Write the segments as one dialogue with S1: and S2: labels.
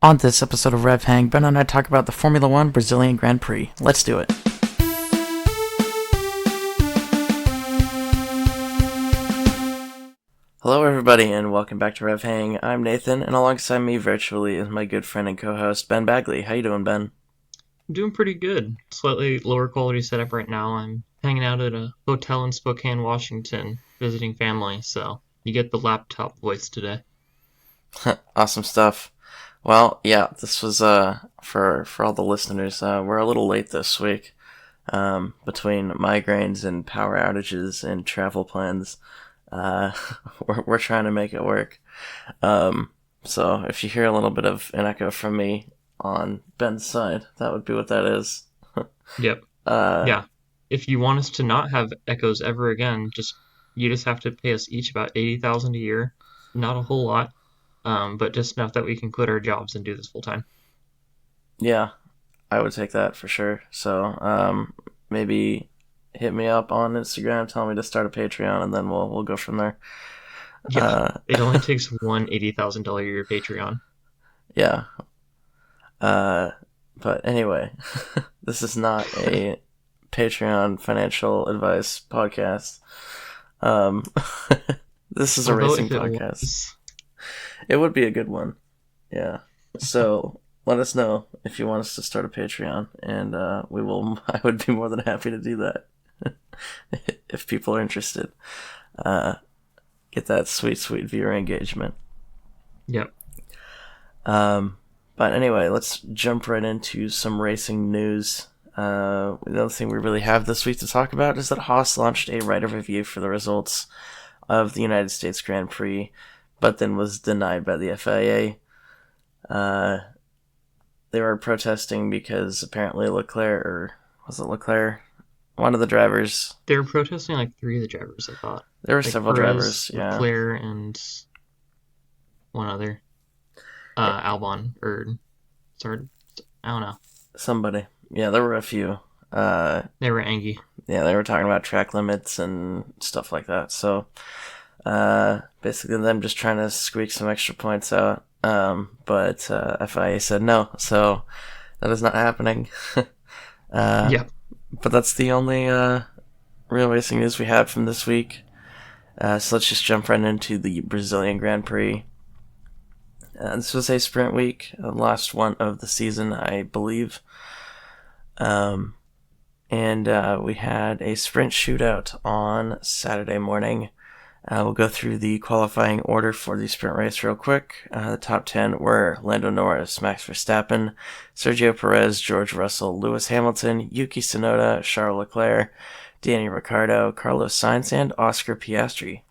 S1: On this episode of RevHang, Ben and I talk about the Formula One Brazilian Grand Prix. Let's do it. Hello everybody and welcome back to RevHang. I'm Nathan, and alongside me virtually is my good friend and co-host Ben Bagley. How you doing, Ben?
S2: I'm doing pretty good. Slightly lower quality setup right now. I'm hanging out at a hotel in Spokane, Washington, visiting family, so you get the laptop voice today.
S1: Awesome stuff. Well, yeah, this was for all the listeners. We're a little late this week, between migraines and power outages and travel plans. We're trying to make it work. So if you hear a little bit of an echo from me on Ben's side, that would be what that is.
S2: Yep. Yeah. If you want us to not have echoes ever again, you just have to pay us each about $80,000 a year. Not a whole lot, but just enough that we can quit our jobs and do this full time.
S1: Yeah, I would take that for sure. So maybe hit me up on Instagram, tell me to start a Patreon, and then we'll go from there.
S2: Yeah. It only takes one $80,000 a year Patreon.
S1: Yeah. But anyway, this is not a Patreon financial advice podcast. This is a
S2: Although
S1: racing
S2: if it
S1: podcast.
S2: was,
S1: It would be a good one. Yeah. So let us know if you want us to start a Patreon, and we will. I would be more than happy to do that if people are interested. Get that sweet viewer engagement.
S2: Yep.
S1: But anyway, let's jump right into some racing news. The other thing we really have this week to talk about is that Haas launched a right of review for the results of the United States Grand Prix, but then was denied by the FIA. They were protesting because apparently Leclerc, or was it Leclerc? One of the drivers.
S2: They were protesting like three of the drivers, I thought.
S1: There were
S2: Like
S1: several
S2: Perez,
S1: drivers, yeah.
S2: Leclerc, and one other. Albon, or sorry, I don't know.
S1: Somebody. Yeah, there were a few.
S2: They were angry.
S1: Yeah, they were talking about track limits and stuff like that. So, basically them just trying to squeak some extra points out. But FIA said no, so that is not happening.
S2: Yep.
S1: But that's the only real racing news we had from this week. So let's just jump right into the Brazilian Grand Prix. This was a sprint week, the last one of the season, I believe. And we had a sprint shootout on Saturday morning. We'll go through the qualifying order for the sprint race real quick. The top 10 were Lando Norris, Max Verstappen, Sergio Perez, George Russell, Lewis Hamilton, Yuki Tsunoda, Charles Leclerc, Danny Ricciardo, Carlos Sainz, and Oscar Piastri.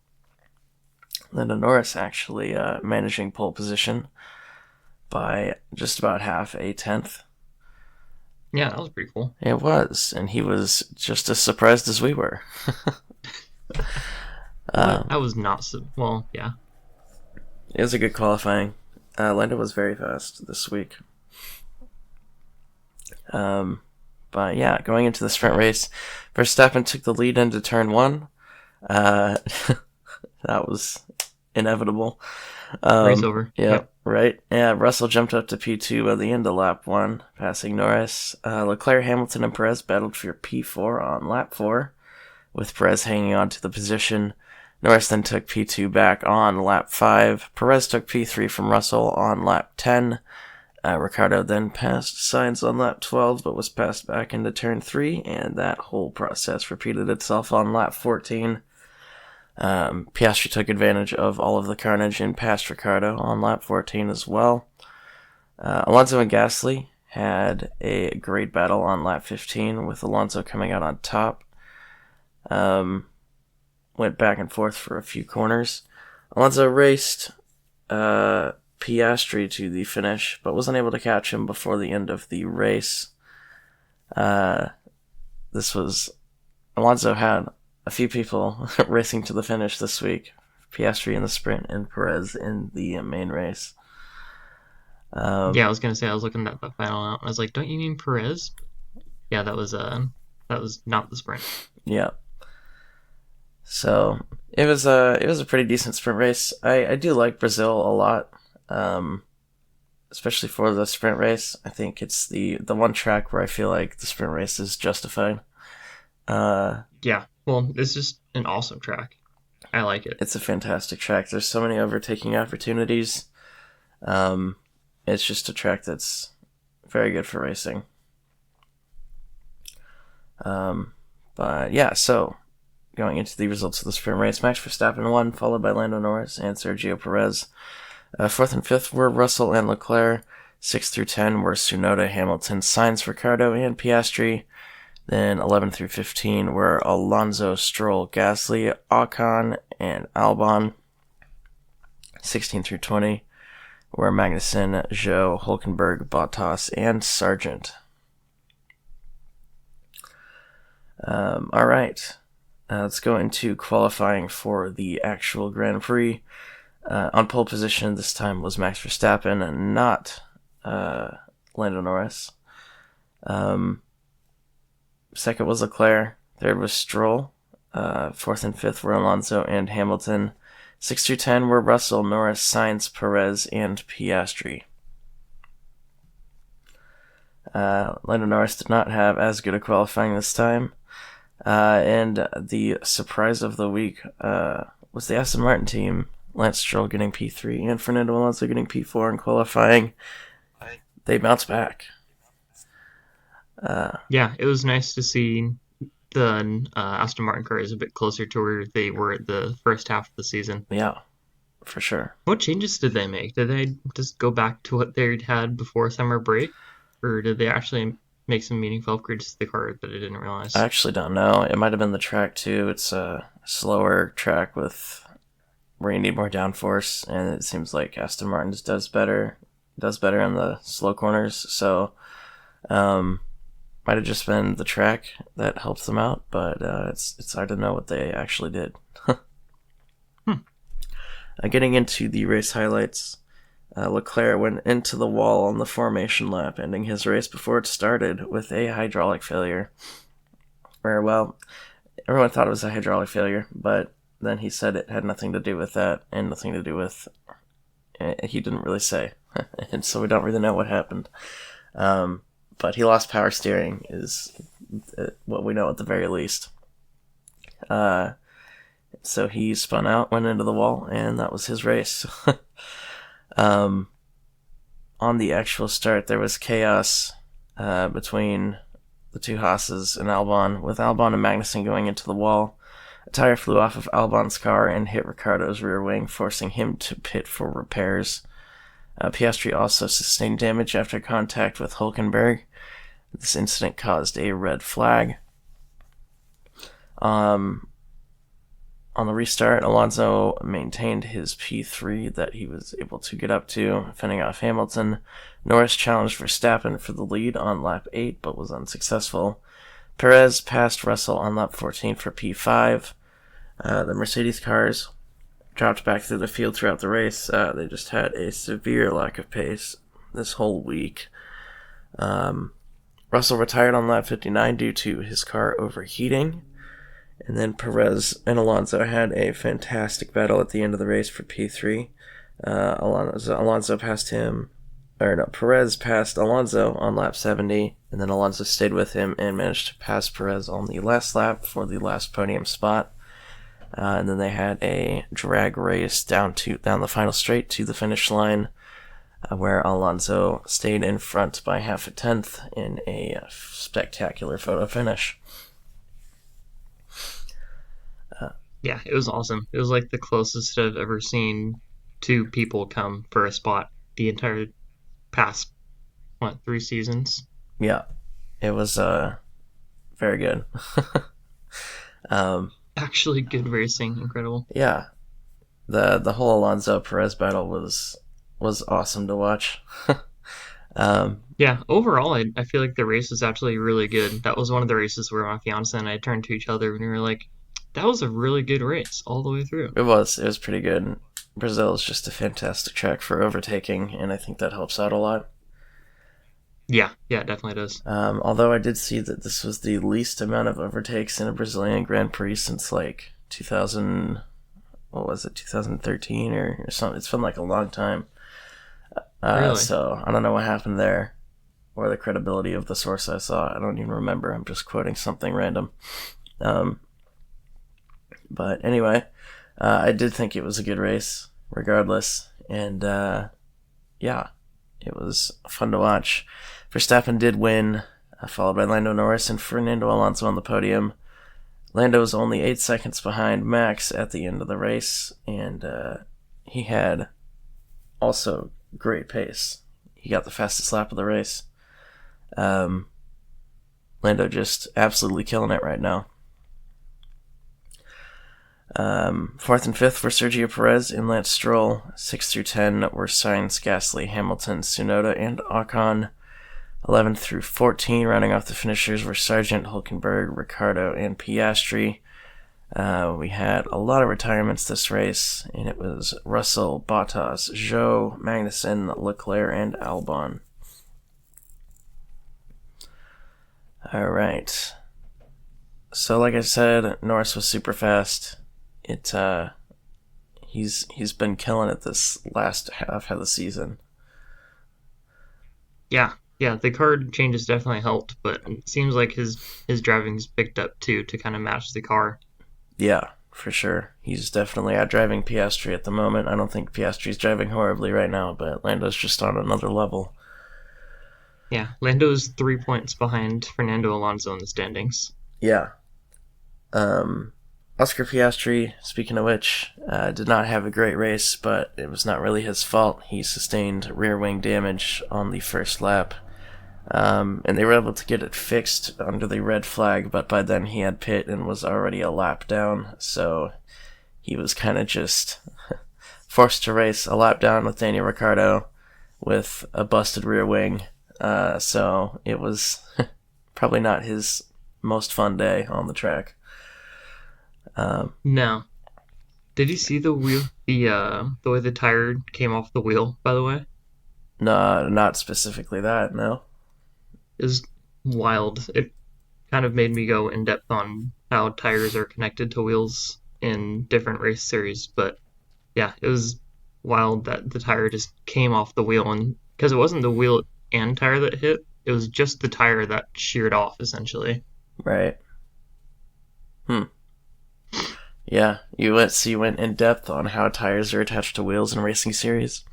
S1: Lando Norris actually managing pole position by just about half a tenth.
S2: Yeah, that was pretty cool.
S1: It was, and he was just as surprised as we were.
S2: I was not well, yeah.
S1: It was a good qualifying. Lando was very fast this week. But yeah, going into the sprint race, Verstappen took the lead into turn one. That was inevitable.
S2: Race over.
S1: Yeah,
S2: Yep.
S1: right. Yeah, Russell jumped up to P2 by the end of lap 1, passing Norris. Leclerc, Hamilton, and Perez battled for P4 on lap 4, with Perez hanging on to the position. Norris then took P2 back on lap 5. Perez took P3 from Russell on lap 10. Ricciardo then passed Sainz on lap 12, but was passed back into turn 3, and that whole process repeated itself on lap 14. Piastri took advantage of all of the carnage and passed Ricciardo on lap 14 as well. Alonso and Gasly had a great battle on lap 15, with Alonso coming out on top. Went back and forth for a few corners. Alonso raced Piastri to the finish, but wasn't able to catch him before the end of the race. Alonso had a few people racing to the finish this week. Piastri in the sprint and Perez in the main race.
S2: Yeah, I was gonna say, I was looking at that final out, and I was like, don't you mean Perez? Yeah, that was not the sprint.
S1: Yeah. So it was a pretty decent sprint race. I do like Brazil a lot. especially for the sprint race. I think it's the one track where I feel like the sprint race is justified.
S2: Yeah, well, it's just an awesome track. I like it.
S1: It's a fantastic track. There's so many overtaking opportunities. It's just a track that's very good for racing. But yeah, so going into the results of the sprint race, Max Verstappen won, followed by Lando Norris and Sergio Perez. Fourth and fifth were Russell and Leclerc. 6 through 10 were Tsunoda, Hamilton, Sainz, Ricciardo, and Piastri. Then 11 through 15 were Alonso, Stroll, Gasly, Ocon, and Albon. 16 through 20 were Magnussen, Zhou, Hulkenberg, Bottas, and Sargent. All right. Let's go into qualifying for the actual Grand Prix. On pole position this time was Max Verstappen and not Lando Norris. Second was Leclerc. Third was Stroll. Fourth and fifth were Alonso and Hamilton. 6 through 10 were Russell, Norris, Sainz, Perez, and Piastri. Lando Norris did not have as good a qualifying this time. And the surprise of the week was the Aston Martin team. Lance Stroll getting P3 and Fernando Alonso getting P4 in qualifying. They bounced back.
S2: Yeah, it was nice to see the Aston Martin cars a bit closer to where they were at the first half of the season.
S1: Yeah, for sure.
S2: What changes did they make? Did they just go back to what they had before summer break? Or did they actually make some meaningful upgrades to the car that I didn't realize?
S1: I actually don't know. It might have been the track too. It's a slower track where you need more downforce, and it seems like Aston Martin does better in the slow corners. So, might have just been the track that helped them out, but it's hard to know what they actually did. Getting into the race highlights, Leclerc went into the wall on the formation lap, ending his race before it started with a hydraulic failure. Or, well, everyone thought it was a hydraulic failure, but then he said it had nothing to do with that, and nothing to do with... He didn't really say, and so we don't really know what happened. But he lost power steering, is what we know at the very least. So he spun out, went into the wall, and that was his race. On the actual start, there was chaos between the two Haas's and Albon, with Albon and Magnussen going into the wall. A tire flew off of Albon's car and hit Ricciardo's rear wing, forcing him to pit for repairs. Piastri also sustained damage after contact with Hulkenberg. This incident caused a red flag. On the restart, Alonso maintained his P3 that he was able to get up to, fending off Hamilton. Norris challenged Verstappen for the lead on lap 8, but was unsuccessful. Perez passed Russell on lap 14 for P5. The Mercedes cars dropped back through the field throughout the race. They just had a severe lack of pace this whole week. Russell retired on lap 59 due to his car overheating. And then Perez and Alonso had a fantastic battle at the end of the race for P3. Perez passed Alonso on lap 70, and then Alonso stayed with him and managed to pass Perez on the last lap for the last podium spot. And then they had a drag race down the final straight to the finish line, where Alonso stayed in front by half a tenth in a spectacular photo finish.
S2: Yeah, it was awesome. It was like the closest I've ever seen two people come for a spot the entire past, 3 seasons?
S1: Yeah, it was very good.
S2: Actually good racing, incredible.
S1: Yeah, the whole Alonso Perez battle was awesome to watch.
S2: Yeah, overall, I feel like the race was actually really good. That was one of the races where my fiance and I turned to each other and we were like, that was a really good race all the way through.
S1: It was pretty good. Brazil is just a fantastic track for overtaking, and I think that helps out a lot.
S2: Yeah, it definitely does.
S1: Although I did see that this was the least amount of overtakes in a Brazilian Grand Prix since like 2013 or something. It's been like a long time.
S2: Really?
S1: So I don't know what happened there or the credibility of the source I saw. I don't even remember. I'm just quoting something random. Um, but anyway, I did think it was a good race, regardless. And yeah, it was fun to watch. Verstappen did win, followed by Lando Norris and Fernando Alonso on the podium. Lando was only 8 seconds behind Max at the end of the race, and he had also great pace. He got the fastest lap of the race. Lando just absolutely killing it right now. Fourth and fifth were Sergio Perez and Lance Stroll. 6 through 10 were Sainz, Gasly, Hamilton, Tsunoda, and Ocon. 11 through 14, rounding off the finishers, were Sargent, Hulkenberg, Ricciardo, and Piastri. We had a lot of retirements this race, and it was Russell, Bottas, Zhou, Magnussen, Leclerc, and Albon. Alright. So like I said, Norris was super fast. He's been killing it this last half of the season.
S2: Yeah, yeah. The card changes definitely helped, but it seems like his driving's picked up too to kind of match the car.
S1: Yeah, for sure. He's definitely out driving Piastri at the moment. I don't think Piastri's driving horribly right now, but Lando's just on another level.
S2: Yeah, Lando's 3 points behind Fernando Alonso in the standings.
S1: Yeah. Oscar Piastri, speaking of which, did not have a great race, but it was not really his fault. He sustained rear wing damage on the first lap. And they were able to get it fixed under the red flag, but by then he had pit and was already a lap down, so he was kind of just forced to race a lap down with Daniel Ricciardo with a busted rear wing. So it was probably not his most fun day on the track.
S2: No. Did you see the wheel, the way the tire came off the wheel, by the way?
S1: No, not specifically that, no.
S2: It was wild. It kind of made me go in depth on how tires are connected to wheels in different race series, but yeah, it was wild that the tire just came off the wheel, and because it wasn't the wheel and tire that hit, it was just the tire that sheared off essentially.
S1: Right. Hmm. Yeah, you went in depth on how tires are attached to wheels in racing series.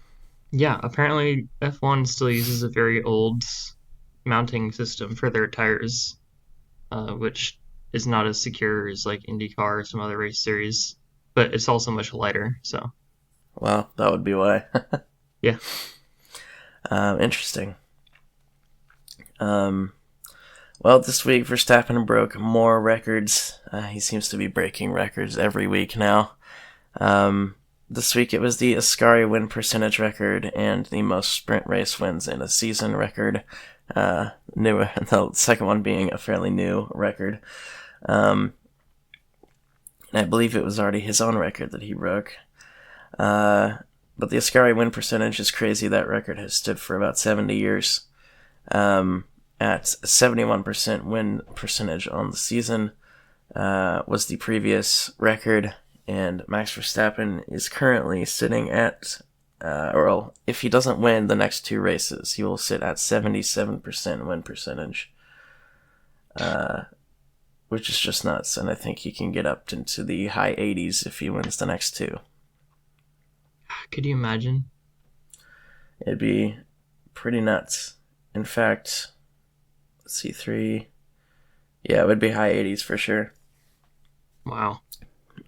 S2: Yeah, apparently F1 still uses a very old mounting system for their tires, which is not as secure as like IndyCar or some other race series, but it's also much lighter. So
S1: Well, that would be why.
S2: yeah,
S1: Interesting. Um, well, this week Verstappen broke more records. He seems to be breaking records every week now. This week it was the Ascari win percentage record and the most sprint race wins in a season record. The second one being a fairly new record. And I believe it was already his own record that he broke. But the Ascari win percentage is crazy. That record has stood for about 70 years. At 71% win percentage on the season was the previous record, and Max Verstappen is currently sitting at, or if he doesn't win the next two races, he will sit at 77% win percentage, which is just nuts, and I think he can get up into the high 80s if he wins the next two.
S2: could you imagine?
S1: It'd be pretty nuts. In fact, let's see, yeah, it would be high 80s for sure.
S2: Wow.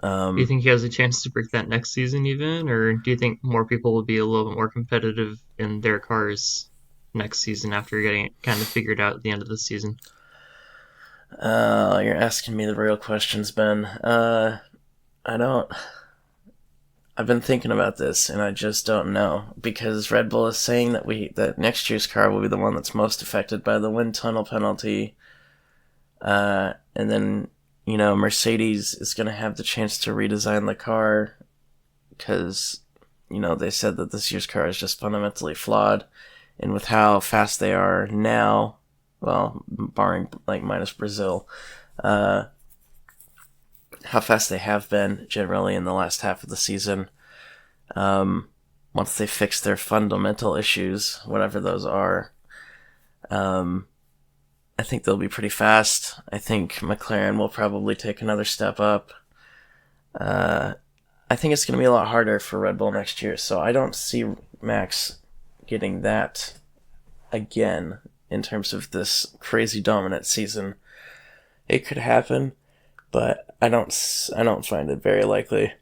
S2: Do you think he has a chance to break that next season even, or do you think more people will be a little bit more competitive in their cars next season after getting it kind of figured out at the end of the season?
S1: You're asking me the real questions, Ben. I don't. I've been thinking about this, and I just don't know, because Red Bull is saying that next year's car will be the one that's most affected by the wind tunnel penalty, and then Mercedes is going to have the chance to redesign the car, because they said that this year's car is just fundamentally flawed, and with how fast they are now, well, barring like minus Brazil, how fast they have been generally in the last half of the season. once they fix their fundamental issues, whatever those are, I think they'll be pretty fast. I think McLaren will probably take another step up. I think it's going to be a lot harder for Red Bull next year, so I don't see Max getting that again in terms of this crazy dominant season. It could happen, but I don't find it very likely.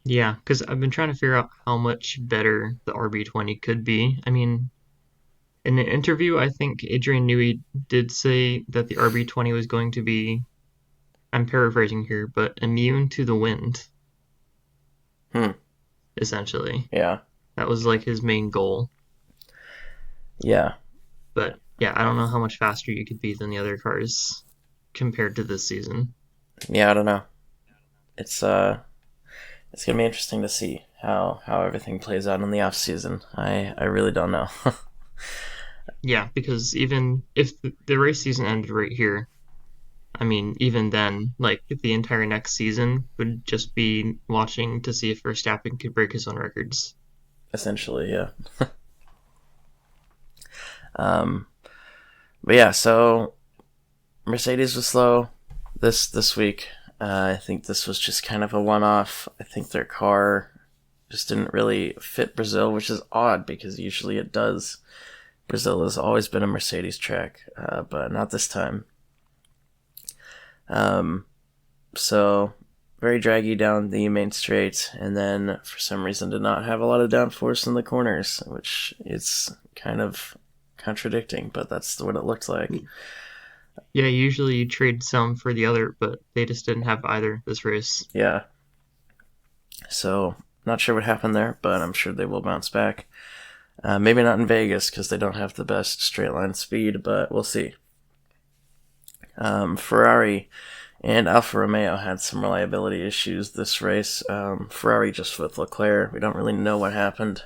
S2: Yeah, because I've been trying to figure out how much better the RB20 could be. I mean, in an interview, I think Adrian Newey did say that the RB20 was going to be, I'm paraphrasing here, but immune to the wind, essentially.
S1: Yeah.
S2: That was like his main goal.
S1: Yeah.
S2: But yeah, I don't know how much faster you could be than the other cars compared to this season.
S1: Yeah, I don't know. It's gonna be interesting to see how everything plays out in the off season. I really don't know.
S2: Yeah, because even if the race season ended right here, I mean, even then, like the entire next season would just be watching to see if Verstappen could break his own records.
S1: Essentially, yeah. But yeah, so Mercedes was slow this week. I think this was just kind of a one-off. I think their car just didn't really fit Brazil, which is odd because usually it does. Brazil has always been a Mercedes track, but not this time. So very draggy down the main straight, and then for some reason did not have a lot of downforce in the corners, which is kind of contradicting, but that's what it looked like.
S2: Yeah, usually you trade some for the other, but they just didn't have either this race.
S1: Yeah. So, not sure what happened there, but I'm sure they will bounce back. Maybe not in Vegas because they don't have the best straight line speed, but we'll see. Ferrari and Alfa Romeo had some reliability issues this race. Ferrari just with Leclerc. We don't really know what happened.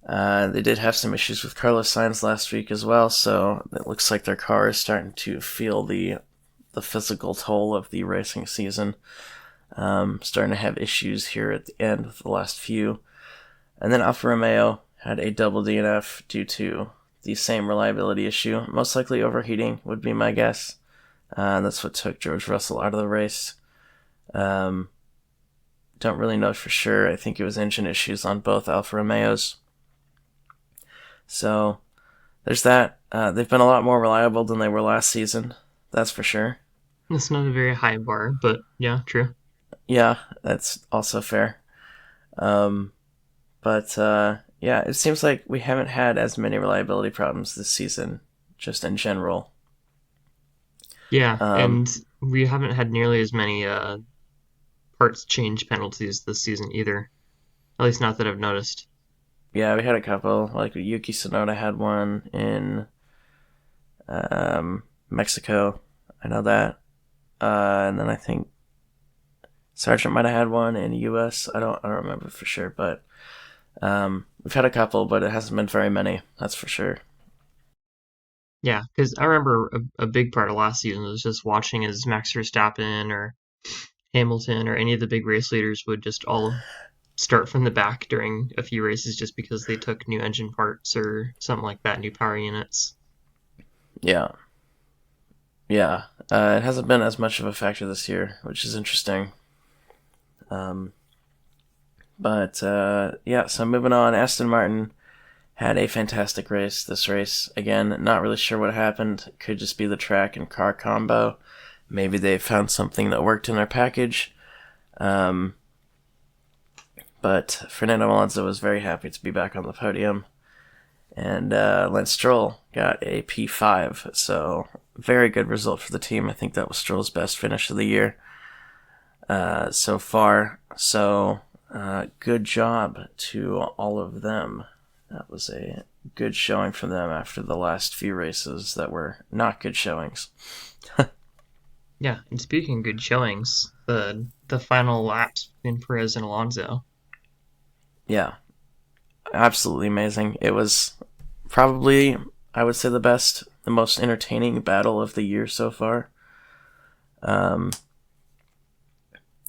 S1: They did have some issues with Carlos Sainz last week as well, so it looks like their car is starting to feel the physical toll of the racing season. Starting to have issues here at the end of the last few. And then Alfa Romeo had a double DNF due to the same reliability issue. Most likely overheating would be my guess. That's what took George Russell out of the race. Don't really know for sure. I think it was engine issues on both Alfa Romeos. So there's that. They've been a lot more reliable than they were last season. That's for sure.
S2: It's not a very high bar, but yeah, true.
S1: Yeah, that's also fair. But yeah, it seems like we haven't had as many reliability problems this season, just in general.
S2: Yeah, and we haven't had nearly as many parts change penalties this season either. At least not that I've noticed.
S1: Yeah, we had a couple. Like Yuki Tsunoda had one in Mexico. I know that. And then I think Sargent might have had one in the U.S. I don't remember for sure, but we've had a couple, but it hasn't been very many. That's for sure.
S2: Yeah, because I remember a big part of last season was just watching as Max Verstappen or Hamilton or any of the big race leaders would just all start from the back during a few races just because they took new engine parts or something like that, new power units.
S1: Yeah. Yeah. It hasn't been as much of a factor this year, which is interesting. But yeah, so moving on, Aston Martin had a fantastic race this race. Again, not really sure what happened. It could just be the track and car combo. Maybe they found something that worked in their package. But Fernando Alonso was very happy to be back on the podium. And Lance Stroll got a P5. So, very good result for the team. I think that was Stroll's best finish of the year so far. So, good job to all of them. That was a good showing for them after the last few races that were not good showings.
S2: Yeah, and speaking of good showings, the final laps between Perez and Alonso.
S1: Yeah, absolutely amazing. It was probably, I would say, the most entertaining battle of the year so far.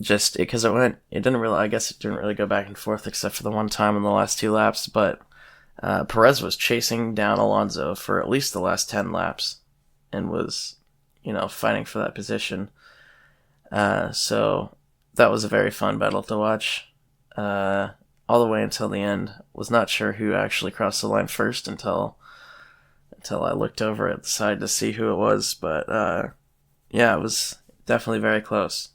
S1: just because I guess it didn't really go back and forth except for the one time in the last 2 laps, but Perez was chasing down Alonso for at least the last 10 laps and was, fighting for that position. So that was a very fun battle to watch. All the way until the end. Was not sure who actually crossed the line first until I looked over at the side to see who it was, but yeah, it was definitely very close.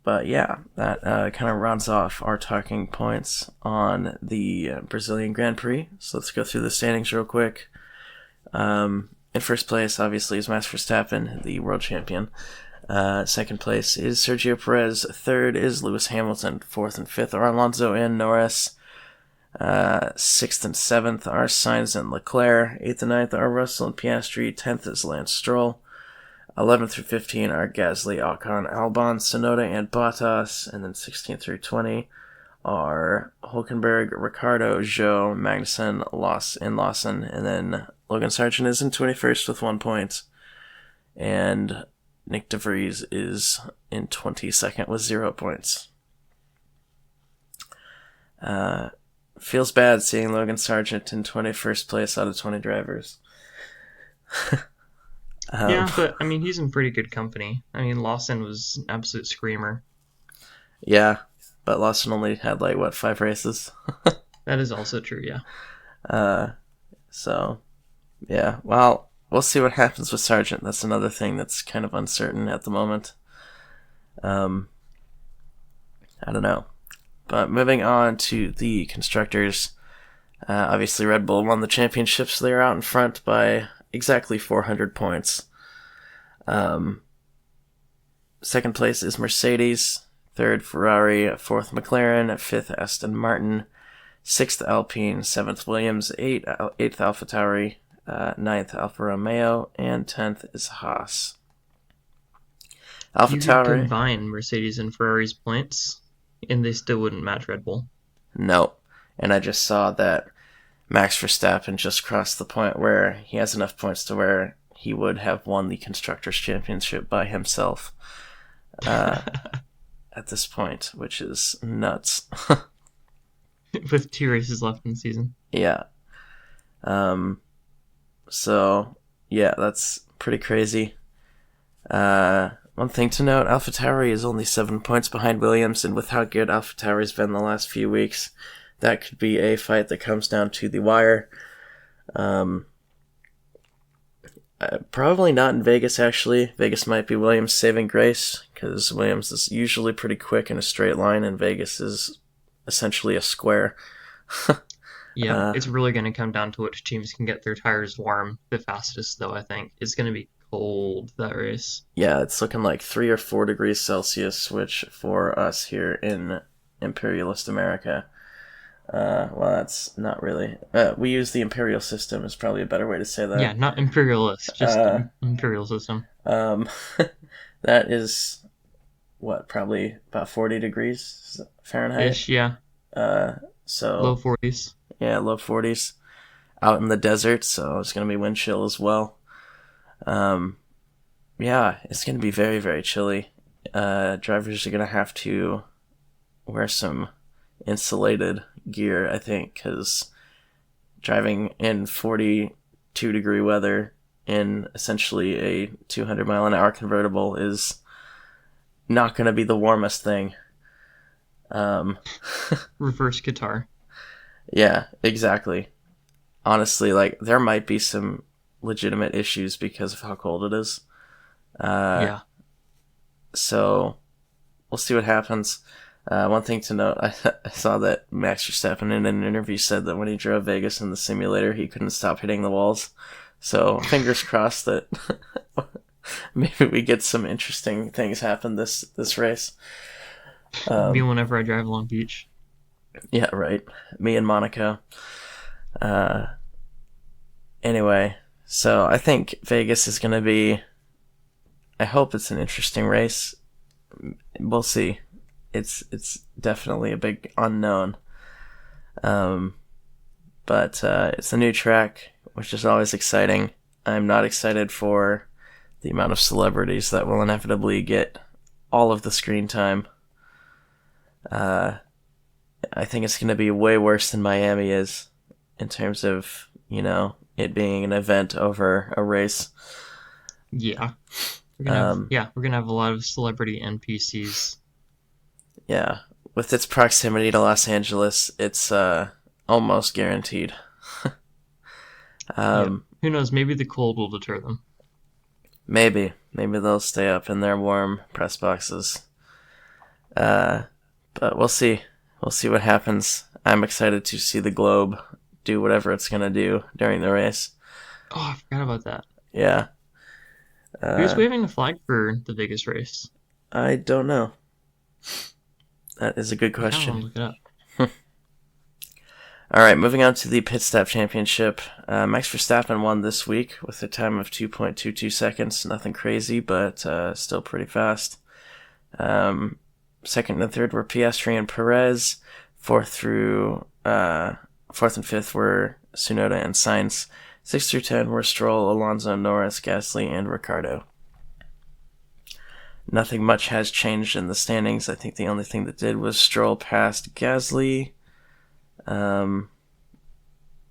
S1: But yeah, that kind of rounds off our talking points on the Brazilian Grand Prix. So let's go through the standings real quick. In first place, obviously, is Max Verstappen, the world champion. Second place is Sergio Perez. Third is Lewis Hamilton. Fourth and fifth are Alonso and Norris. Sixth and seventh are Sainz and Leclerc. Eighth and ninth are Russell and Piastri. 10th is Lance Stroll. 11 through 15 are Gasly, Ocon, Albon, Tsunoda, and Bottas. And then 16 through 20 are Hülkenberg, Ricciardo, Zhou, Magnussen, Lawson. And then Logan Sargent is in 21st with 1 point. And Nick DeVries is in 22nd with 0 points. Feels bad seeing Logan Sargent in 21st place out of 20 drivers.
S2: Yeah, but I mean, he's in pretty good company. I mean, Lawson was an absolute screamer.
S1: Yeah, but Lawson only had 5 races?
S2: That is also true, yeah.
S1: So, yeah, well, we'll see what happens with Sargent. That's another thing that's kind of uncertain at the moment. I don't know. But moving on to the constructors, obviously Red Bull won the championship, so they're out in front by exactly 400 points. Second place is Mercedes, third Ferrari, fourth McLaren, fifth Aston Martin, sixth Alpine, seventh Williams, eighth AlphaTauri, ninth Alfa Romeo, and 10th is Haas.
S2: You could combine Mercedes and Ferrari's points, and they still wouldn't match Red Bull.
S1: No, and I just saw that Max Verstappen just crossed the point where he has enough points to where he would have won the Constructors' Championship by himself at this point, which is nuts.
S2: With 2 races left in the season.
S1: Yeah. So, yeah, that's pretty crazy. One thing to note, AlphaTauri is only 7 points behind Williams, and with how good AlphaTauri's been the last few weeks, that could be a fight that comes down to the wire. Probably not in Vegas, actually. Vegas might be Williams' saving grace, because Williams is usually pretty quick in a straight line, and Vegas is essentially a square.
S2: Yeah, it's really going to come down to which teams can get their tires warm the fastest, though, I think. It's going to be cold, that race.
S1: Yeah, it's looking like 3 or 4 degrees Celsius, which for us here in imperialist America, well, that's not really. We use the imperial system is probably a better way to say that.
S2: Yeah, not imperialist, just imperial system.
S1: That is, probably about 40 degrees Fahrenheit?
S2: Ish, yeah.
S1: So
S2: low 40s.
S1: Yeah, low 40s. Out in the desert, so it's going to be wind chill as well. Yeah, it's going to be very, very chilly. Drivers are going to have to wear some insulated gear, I think, because driving in 42-degree weather in essentially a 200-mile-an-hour convertible is not going to be the warmest thing.
S2: Reverse guitar.
S1: Yeah, exactly. Honestly, there might be some legitimate issues because of how cold it is.
S2: Yeah.
S1: So, we'll see what happens. One thing to note, I saw that Max Verstappen in an interview said that when he drove Vegas in the simulator, he couldn't stop hitting the walls. So, fingers crossed that maybe we get some interesting things happen this race.
S2: Me whenever I drive Long Beach.
S1: Yeah, right. Me and Monaco. Anyway, so I think Vegas is going to be... I hope it's an interesting race. We'll see. It's definitely a big unknown. But it's a new track, which is always exciting. I'm not excited for the amount of celebrities that will inevitably get all of the screen time. I think it's going to be way worse than Miami is in terms of, it being an event over a race.
S2: Yeah. We're gonna have a lot of celebrity NPCs.
S1: Yeah. With its proximity to Los Angeles, it's almost guaranteed.
S2: Who knows? Maybe the cold will deter them.
S1: Maybe they'll stay up in their warm press boxes. But we'll see. We'll see what happens. I'm excited to see the Globe do whatever it's gonna do during the race.
S2: Oh, I forgot about that.
S1: Yeah.
S2: Who's waving a flag for the Vegas race?
S1: I don't know. That is a good question.
S2: I look it up.
S1: All right, moving on to the Pit Stop Championship. Max Verstappen won this week with a time of 2.22 seconds. Nothing crazy, but still pretty fast. Second and third were Piastri and Perez. Fourth and fifth were Tsunoda and Sainz. 6 through 10 were Stroll, Alonso, Norris, Gasly, and Ricciardo. Nothing much has changed in the standings. I think the only thing that did was Stroll passed Gasly.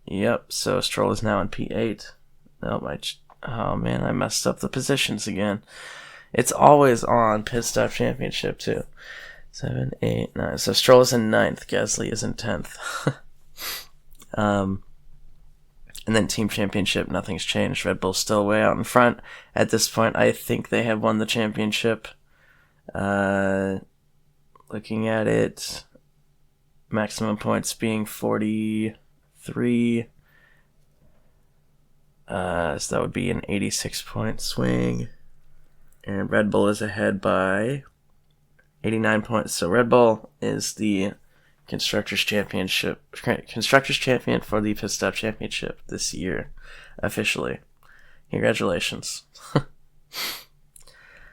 S1: Yep, so Stroll is now in P8. Oh man, I messed up the positions again. It's always on Pit Stop Championship too. 7, 8, 9. So Stroll is in 9th, Gasly is in 10th. And then Team Championship, nothing's changed. Red Bull's still way out in front. At this point, I think they have won the championship. Looking at it, maximum points being 43. So that would be an 86-point swing. And Red Bull is ahead by 89 points. So Red Bull is the Constructors champion for the Pit Stop Championship this year, officially. Congratulations!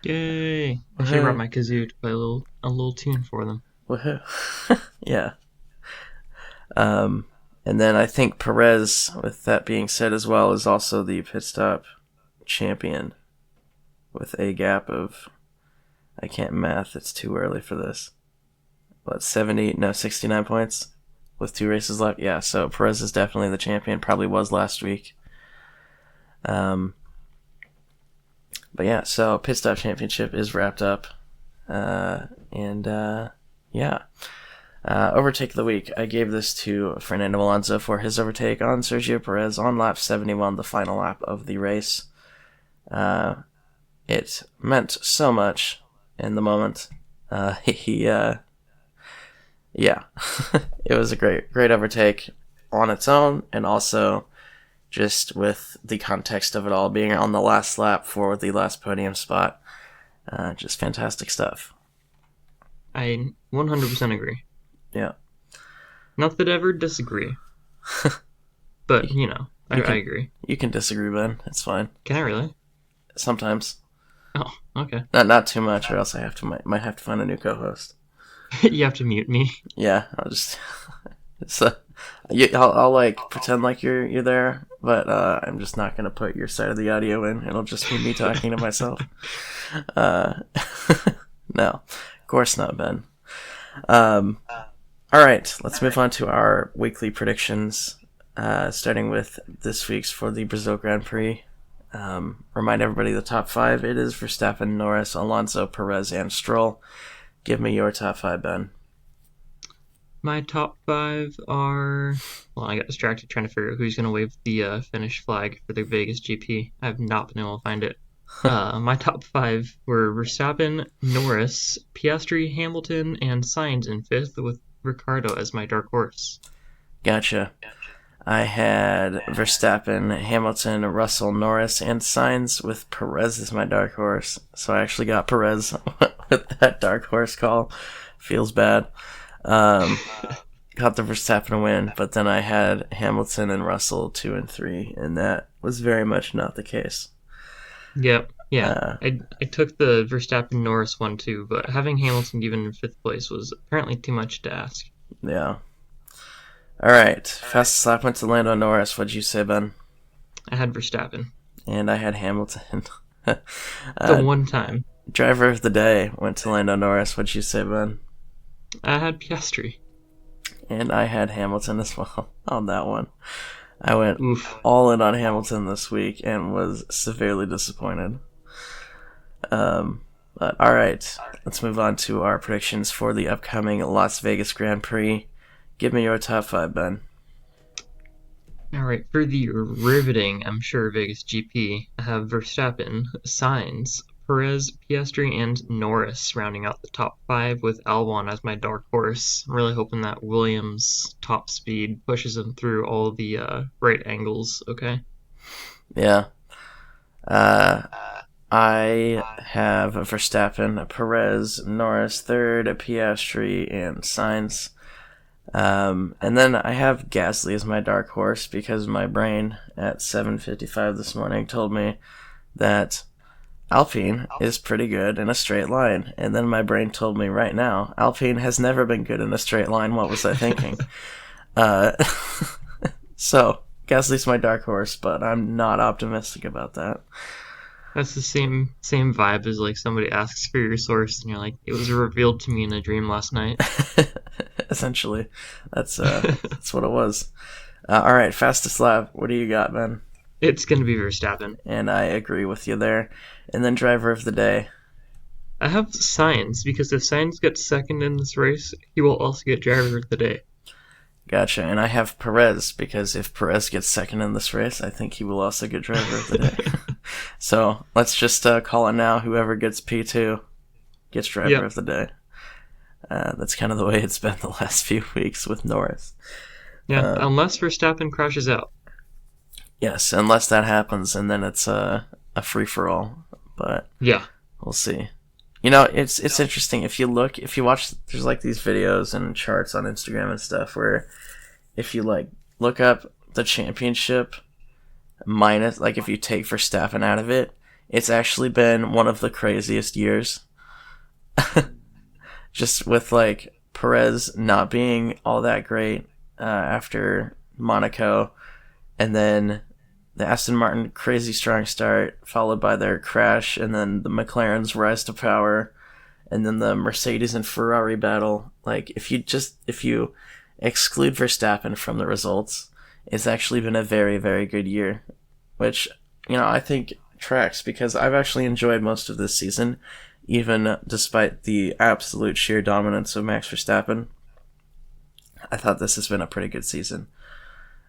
S2: Yay! I should have brought my kazoo to play a little tune for them.
S1: Woohoo! Yeah. And then I think Perez, with that being said as well, is also the Pit Stop champion with a gap of, I can't math, it's too early for this. 69 points with 2 races left. Yeah, so Perez is definitely the champion, probably was last week. But yeah, so Pit Stop Championship is wrapped up. Overtake of the week. I gave this to Fernando Alonso for his overtake on Sergio Perez on lap 71, the final lap of the race. It meant so much in the moment. Yeah, it was a great overtake on its own, and also just with the context of it all being on the last lap for the last podium spot. Just fantastic stuff.
S2: I 100% agree.
S1: Yeah.
S2: Not that I ever disagree. But, I agree.
S1: You can disagree, Ben. It's fine.
S2: Can I really?
S1: Sometimes.
S2: Oh, okay.
S1: Not too much, or else I might have to find a new co-host.
S2: You have to mute me.
S1: Yeah, I'll just I'll like pretend like you're there, but I'm just not gonna put your side of the audio in. It'll just be me talking to myself. No, of course not, Ben. All right, let's move on to our weekly predictions. Starting with this week's for the Brazil Grand Prix. Remind everybody the top 5. It is Verstappen, Norris, Alonso, Perez, and Stroll. Give me your top 5, Ben.
S2: My top 5 are... Well, I got distracted trying to figure out who's going to wave the Finnish flag for the Vegas GP. I have not been able to find it. My top 5 were Verstappen, Norris, Piastri, Hamilton, and Sainz in 5th, with Ricciardo as my dark horse.
S1: Gotcha. I had Verstappen, Hamilton, Russell, Norris, and Sainz with Perez as my dark horse. So I actually got Perez with that dark horse call. Feels bad. Got the Verstappen win, but then I had Hamilton and Russell 2 and 3, and that was very much not the case.
S2: Yep. Yeah. I took the Verstappen Norris one too, but having Hamilton even in 5th place was apparently too much to ask.
S1: Yeah. All right, fastest lap went to Lando Norris. What'd you say, Ben?
S2: I had Verstappen.
S1: And I had Hamilton.
S2: The
S1: uh,
S2: one time
S1: driver of the day went to Lando Norris. What'd you say, Ben?
S2: I had Piastri.
S1: And I had Hamilton as well on that one. I went
S2: Oof.
S1: all in on Hamilton this week and was severely disappointed. But all right, let's move on to our predictions for the upcoming Las Vegas Grand Prix. Give me your top five, Ben.
S2: All right, for the riveting, I'm sure, Vegas GP, I have Verstappen, Sainz, Perez, Piastri, and Norris rounding out the top five with Albon as my dark horse. I'm really hoping that Williams' top speed pushes him through all the right angles, okay?
S1: Yeah. Uh, I have Verstappen, Perez, Norris third, Piastri, and Sainz. And then I have Gasly as my dark horse because my brain at 7:55 this morning told me that Alpine is pretty good in a straight line. And then my brain told me right now, Alpine has never been good in a straight line. What was I thinking? uh, so, Gasly's my dark horse, but I'm not optimistic about that.
S2: That's the same vibe as like somebody asks for your source and you're like, it was revealed to me in a dream last night.
S1: Essentially, that's what it was. All right, fastest lap. What do you got, Ben?
S2: It's gonna be Verstappen.
S1: And I agree with you there. And then driver of the day.
S2: I have Sainz because if Sainz gets second in this race, he will also get driver of the day.
S1: Gotcha. And I have Perez because if Perez gets second in this race, I think he will also get driver of the day. So let's just call it now. Whoever gets P2 gets driver
S2: Yep.
S1: of the day. That's kind of the way it's been the last few weeks with Norris.
S2: Yeah, unless Verstappen crashes out.
S1: Yes, unless that happens, and then it's a free for all. But
S2: Yeah.
S1: we'll see. You know, it's interesting if you watch. There's like these videos and charts on Instagram and stuff where if you like look up the championship minus, like if you take Verstappen out of it, it's actually been one of the craziest years. Just with like Perez not being all that great after Monaco, and then the Aston Martin crazy strong start, followed by their crash, and then the McLaren's rise to power, and then the Mercedes and Ferrari battle. Like if you exclude Verstappen from the results, it's actually been a very, very good year, which I think tracks because I've actually enjoyed most of this season, even despite the absolute sheer dominance of Max Verstappen. I thought this has been a pretty good season.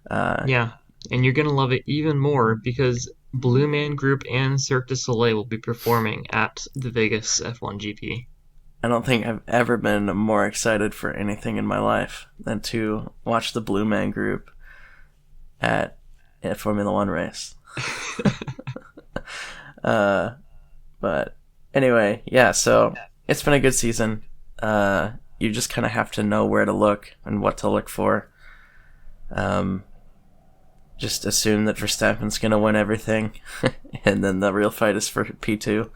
S2: Yeah. And you're gonna love it even more because Blue Man Group and Cirque du Soleil will be performing at the Vegas F1 GP.
S1: I don't think I've ever been more excited for anything in my life than to watch the Blue Man Group at a Formula One race. But anyway, yeah, so it's been a good season. You just kind of have to know where to look and what to look for. Just assume that Verstappen's going to win everything, and then the real fight is for P2.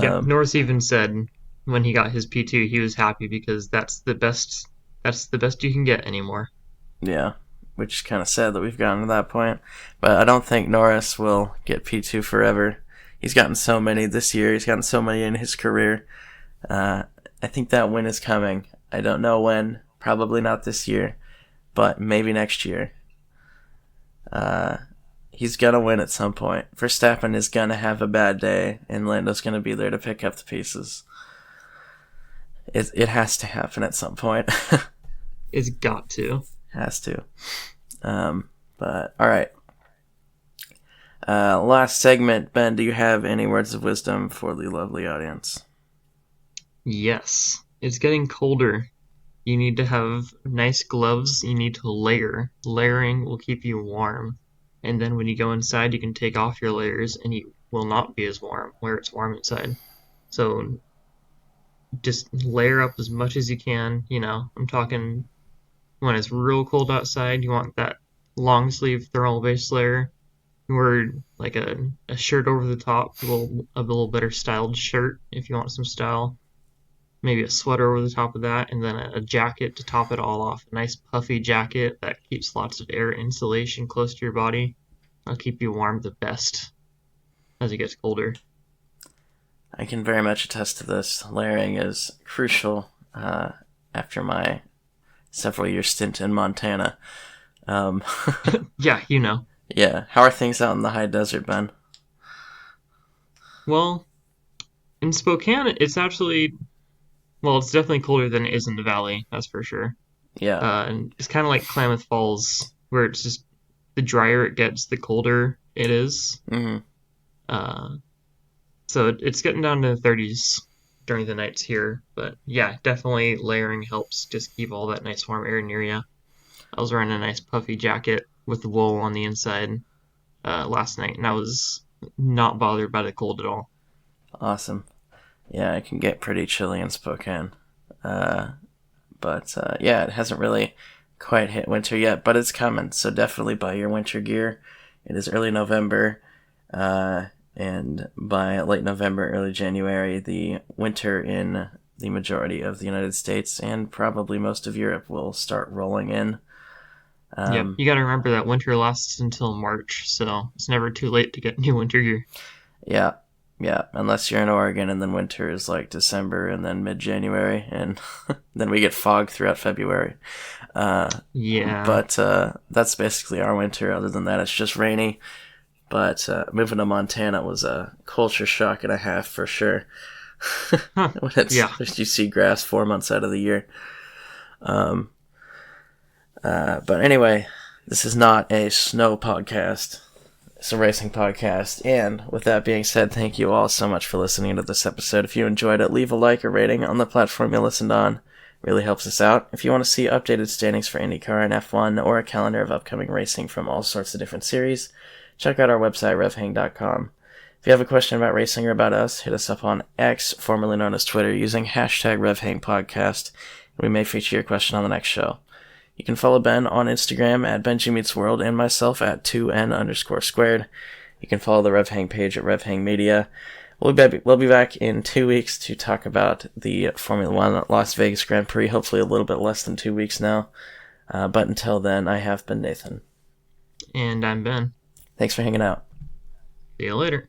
S2: Yeah, Norris even said when he got his P2, he was happy because that's the best you can get anymore.
S1: Yeah, which is kind of sad that we've gotten to that point. But I don't think Norris will get P2 forever. He's gotten so many this year. He's gotten so many in his career. I think that win is coming. I don't know when. Probably not this year, but maybe next year. He's gonna win at some point. Verstappen is gonna have a bad day, and Lando's gonna be there to pick up the pieces. It has to happen at some point.
S2: It's got to.
S1: Has to. But all right. Last segment, Ben. Do you have any words of wisdom for the lovely audience?
S2: Yes. It's getting colder. You need to have nice gloves. You need to layer. Layering will keep you warm. And then when you go inside, you can take off your layers and you will not be as warm where it's warm inside. So just layer up as much as you can. I'm talking when it's real cold outside, you want that long sleeve thermal base layer. You wear like a shirt over the top, a little better styled shirt if you want some style. Maybe a sweater over the top of that, and then a jacket to top it all off. A nice puffy jacket that keeps lots of air insulation close to your body. That'll keep you warm the best. as it gets colder.
S1: I can very much attest to this. Layering is crucial after my several year stint in Montana.
S2: Yeah, you know.
S1: Yeah. How are things out in the high desert, Ben?
S2: Well, in Spokane, it's actually, well, it's definitely colder than it is in the valley, that's for sure.
S1: Yeah.
S2: And it's kind of like Klamath Falls, where it's just the drier it gets, the colder it is.
S1: Mm-hmm.
S2: Uh, so it's getting down to the 30s during the nights here. But yeah, definitely layering helps just keep all that nice warm air near you. I was wearing a nice puffy jacket with the wool on the inside last night, and I was not bothered by the cold at all.
S1: Awesome. Yeah, it can get pretty chilly in Spokane. But yeah, it hasn't really quite hit winter yet, but it's coming. So definitely buy your winter gear. It is early November, and by late November, early January, the winter in the majority of the United States and probably most of Europe will start rolling in.
S2: Yep, you got to remember that winter lasts until March, so it's never too late to get new winter gear.
S1: Yeah, yeah, unless you're in Oregon, and then winter is like December and then mid-January, and then we get fog throughout February.
S2: Yeah.
S1: But that's basically our winter. Other than that, it's just rainy. But moving to Montana was a culture shock and a half for sure.
S2: Huh.
S1: When
S2: Yeah.
S1: you see grass 4 months out of the year. But anyway, this is not a snow podcast. It's a racing podcast. And with that being said, thank you all so much for listening to this episode. If you enjoyed it, leave a like or rating on the platform you listened on. It really helps us out. If you want to see updated standings for IndyCar and F1 or a calendar of upcoming racing from all sorts of different series, check out our website, RevHang.com. If you have a question about racing or about us, hit us up on X, formerly known as Twitter, using hashtag RevHangPodcast, and we may feature your question on the next show. You can follow Ben on Instagram at BenjiMeetsWorld and myself at 2N_squared. You can follow the RevHang page at RevHang Media. We'll be back in 2 weeks to talk about the Formula One Las Vegas Grand Prix, hopefully a little bit less than 2 weeks now. But until then, I have been Nathan.
S2: And I'm Ben.
S1: Thanks for hanging out.
S2: See you later.